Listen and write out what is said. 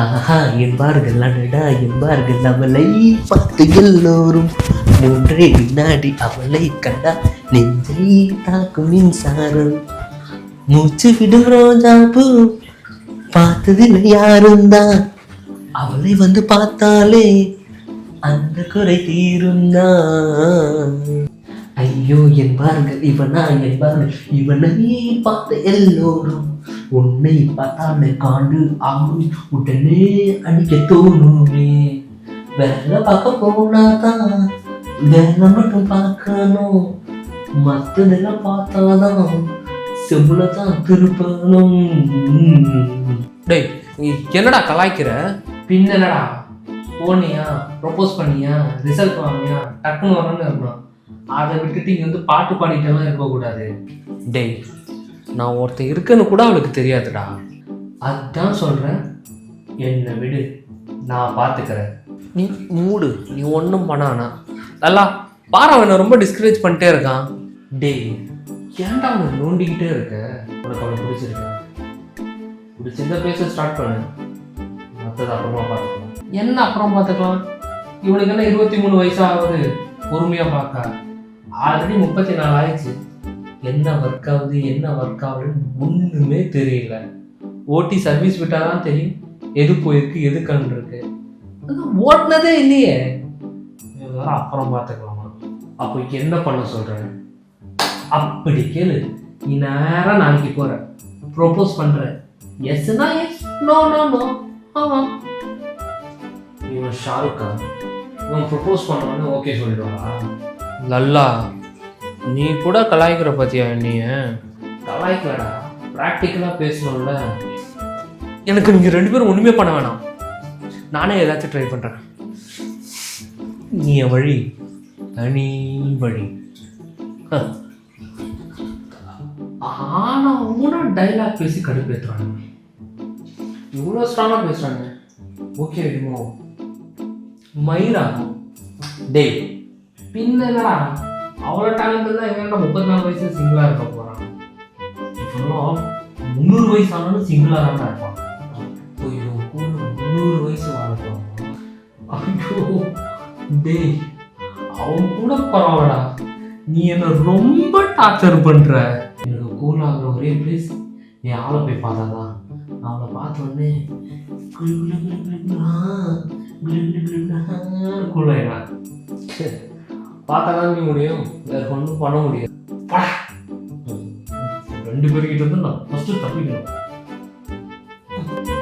ஆஹா என்பார்கள் அடடா என்பார்கள் அவளை பார்த்து எல்லோரும் மூன்றே வினாடி அவளை கண்டா நெஞ்சை தாக்கும் மின்சாரம் மூச்சு விடும் ரோஜா பூ பார்த்ததில் யாரும் தான் அவளை வந்து பார்த்தாலே அந்த குறை தீருந்தான். ஐயோ என்பார்கள் இவனா என்பார்கள் இவனை பார்த்த எல்லோரும் உன்னை பார்த்தாலே காண்டு ஆகும் உடனே அடிக்க தோணுமே. வேலை பார்க்க போனாதான் வேலை மட்டும் பார்க்கணும், மற்றதெல்லாம் பார்த்தாதான் செவ்வளதான் திருப்பணும். டேய் நீ என்னடா கலாய்க்கிற? பின்னடா போனியா, ப்ரொபோஸ் பண்ணியா, ரிசல்ட் வாங்கியா, டக்குன்னு வரணும்னு இருக்கணும். அதை விட்டுட்டு இங்கே வந்து பாட்டு பாடிட்டெல்லாம் இருக்கக்கூடாது. டேய் நான் ஒருத்தன் இருக்குன்னு கூட அவளுக்கு தெரியாதுடா. அதுதான் சொல்கிறேன், என்னை விடு, நான் பார்த்துக்கிறேன். நீ மூடு, நீ ஒன்றும் பண்ணானா நல்லா பாரு. அவனை ரொம்ப டிஸ்கரேஜ் பண்ணிட்டே இருக்கான். டேய் ஏன்டா அவனை நோண்டிக்கிட்டே இருக்க? உனக்கு அவனை பிடிச்சிருக்க, பிடிச்சிருந்தா பேச ஸ்டார்ட் பண்ணு, மற்றது அப்புறமா பார்த்துக்கலாம். என்ன அப்புறம் பார்த்துக்கலாம்? இவனுக்கு என்ன 23 வயசு ஆகுது, பொறுமையாக பார்க்க. ஆல்ரெடி 34 ஆயிடுச்சு. என்ன ஒர்க் ஆகுது என்ன ஒர்க் ஆகுதுன்னு ஒன்றுமே தெரியல. ஓட்டி சர்வீஸ் விட்டால் தான் தெரியும் எது போயிருக்கு எது கண்டு இருக்கு. ஓட்டினதே இல்லையே. இதெல்லாம் அப்புறம் பார்த்துக்கலாமா? அப்போ என்ன பண்ண சொல்கிறேன்? அப்படி கேளு. நீ நேராக நாளைக்கு போகிற, ப்ரொபோஸ் பண்ணுற. எஸ்னா எஸ், நோ நோ நோ. ஆமாம் இவன் ஷாருக்கா, இவன் ப்ரொபோஸ் பண்ணவொடனே ஓகே சொல்லிடுவாளா? லல்லா நீ கூட கலாய்க்கிற பத்தியா? நீ கலாய்க்கலடா, ப்ராக்டிக்கலாக பேசணும்ல. எனக்கு நீங்கள் 2 பேரும் ஒன்றுமே பண்ண வேணாம், நானே ஏதாச்சும் ட்ரை பண்ணுறேன். நீ என் வழி, தனி வழி. ஆனால் ஊனா டைலாக் பேசி கடுப்பேற்றுறாங்க. இவ்வளோ ஸ்ட்ராங்காக பேசுகிறாங்க. ஓகே விடுமோ மயிரா? டேய் பின்னடா அவ்வளோ டேலண்ட் இருந்தால் எங்கன்னா 34 வயசு சிங்கிளாக இருக்க போகிறான். இப்போ 300 வயசு ஆனாலும் சிங்கிளாக தான் இருப்பான். ஐயோ கூட 300 வயசு வாழ்ப்பான். ஐயோ டேய் அவன் கூட பரவாயில்லடா, நீ என்ன ரொம்ப டார்ச்சர் பண்ணுற. எனக்கு கூல் ஆகிற ஒரே பிளேஸ் என் ஆளை போய் பார்த்தாதான். அவளை பார்த்த உடனே கூலாயிடா. பார்த்தாதான் நீ முடியும், வேற ஒன்றும் பண்ண முடியாது. 2 பேர்கிட்ட இருந்து நான் ஃபஸ்ட்டு தப்பிக்கணும்.